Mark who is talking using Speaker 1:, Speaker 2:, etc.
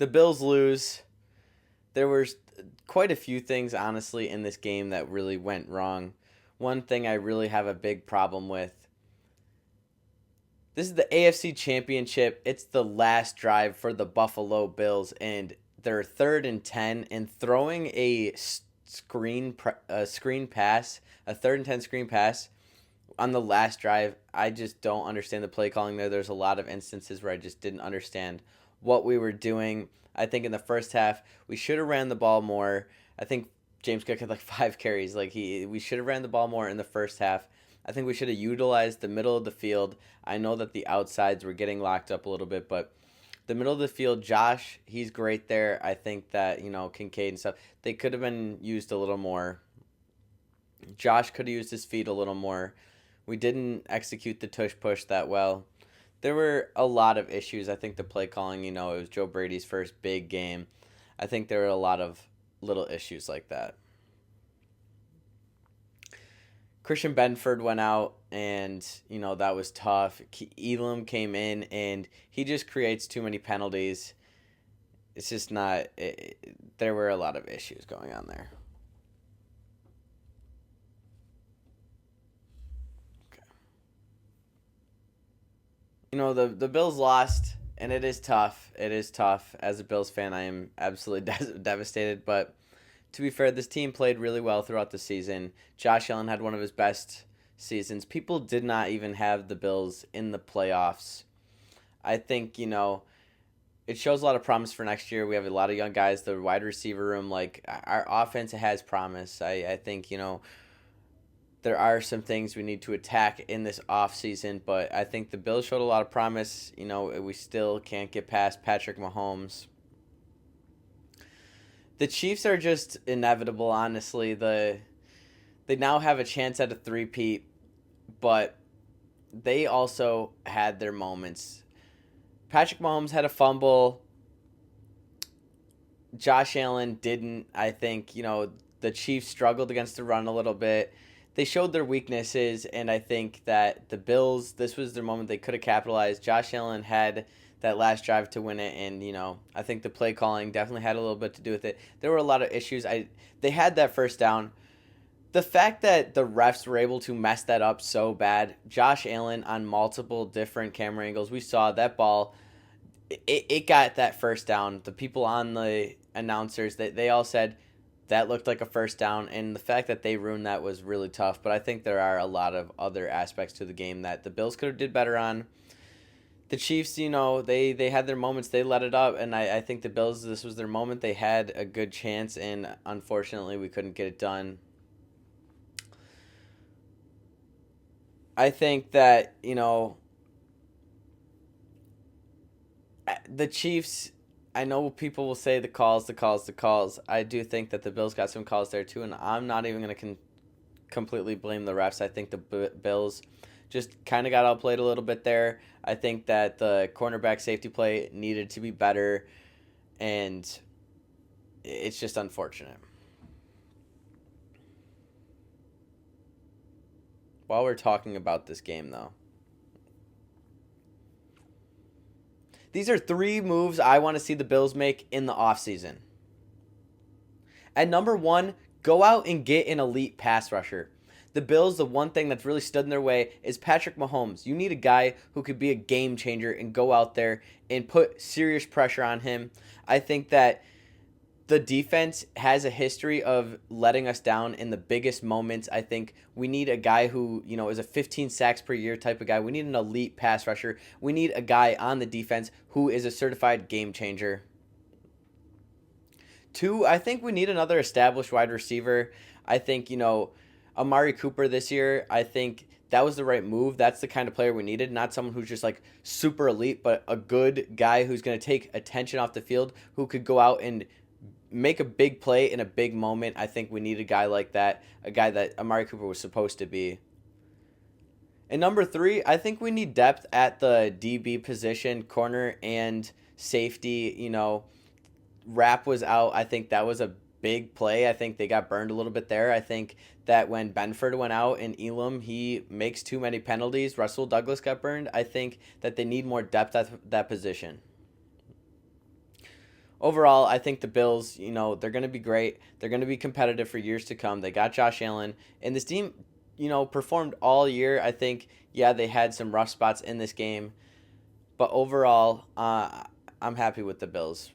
Speaker 1: The Bills lose. There were quite a few things, honestly, in this game that really went wrong. One thing I really have a big problem with. This is the AFC Championship. It's the last drive for the Buffalo Bills, and they're 3rd and 10, and throwing a screen pass, a 3rd and 10 screen pass on the last drive. I just don't understand the play calling there. There's a lot of instances where I just didn't understand what we were doing. I think in the first half we should have ran the ball more. I think James Cook had like 5 carries. We should have ran the ball more in the first half. I think we should have utilized the middle of the field. I know that the outsides were getting locked up a little bit, but the middle of the field, Josh, he's great there. I think that, Kincaid and stuff, they could have been used a little more. Josh could have used his feet a little more. We didn't execute the tush push that well. There were a lot of issues. I think the play calling, it was Joe Brady's first big game. I think there were a lot of little issues like that. Christian Benford went out, and that was tough. Elam came in, and he just creates too many penalties. It's just not. There were a lot of issues going on there. Okay. The Bills lost, and it is tough. It is tough. As a Bills fan, I am absolutely devastated, but to be fair, this team played really well throughout the season. Josh Allen had one of his best seasons. People did not even have the Bills in the playoffs. I think, it shows a lot of promise for next year. We have a lot of young guys. The wide receiver room, our offense has promise. I think, there are some things we need to attack in this offseason, but I think the Bills showed a lot of promise. We still can't get past Patrick Mahomes. The Chiefs are just inevitable, honestly. They now have a chance at a three-peat, but they also had their moments. Patrick Mahomes had a fumble. Josh Allen didn't. I think, the Chiefs struggled against the run a little bit. They showed their weaknesses, and I think that the Bills, this was their moment. They could have capitalized. Josh Allen had that last drive to win it, and I think the play calling definitely had a little bit to do with it. There were a lot of issues. They had that first down. The fact that the refs were able to mess that up so bad, Josh Allen on multiple different camera angles, we saw that ball. It got that first down. The people on the announcers, they all said that looked like a first down, and the fact that they ruined that was really tough. But I think there are a lot of other aspects to the game that the Bills could have did better on. The Chiefs, they had their moments. They let it up, and I think the Bills, this was their moment. They had a good chance, and unfortunately, we couldn't get it done. I think that, the Chiefs, I know people will say the calls. I do think that the Bills got some calls there, too, and I'm not even going to completely blame the refs. I think the Bills just kind of got outplayed a little bit there. I think that the cornerback safety play needed to be better, and it's just unfortunate. While we're talking about this game, though, these are 3 moves I want to see the Bills make in the offseason. At number 1, go out and get an elite pass rusher. The Bills, the one thing that's really stood in their way is Patrick Mahomes. You need a guy who could be a game changer and go out there and put serious pressure on him. I think that the defense has a history of letting us down in the biggest moments. I think we need a guy who, is a 15 sacks per year type of guy. We need an elite pass rusher. We need a guy on the defense who is a certified game changer. 2, I think we need another established wide receiver. I think, Amari Cooper this year, I think that was the right move. That's the kind of player we needed, not someone who's just super elite, but a good guy who's going to take attention off the field, who could go out and make a big play in a big moment. I think we need a guy like that, a guy that Amari Cooper was supposed to be. And number 3, I think we need depth at the DB position, corner and safety. Rapp was out. I think that was a big play. I think they got burned a little bit there. I think that when Benford went out and Elam, he makes too many penalties. Russell Douglas got burned. I think that they need more depth at that position. overall, I think the Bills, they're going to be great. They're going to be competitive for years to come. They got Josh Allen, and this team, performed all year. I think, yeah, they had some rough spots in this game, but overall, I'm happy with the Bills.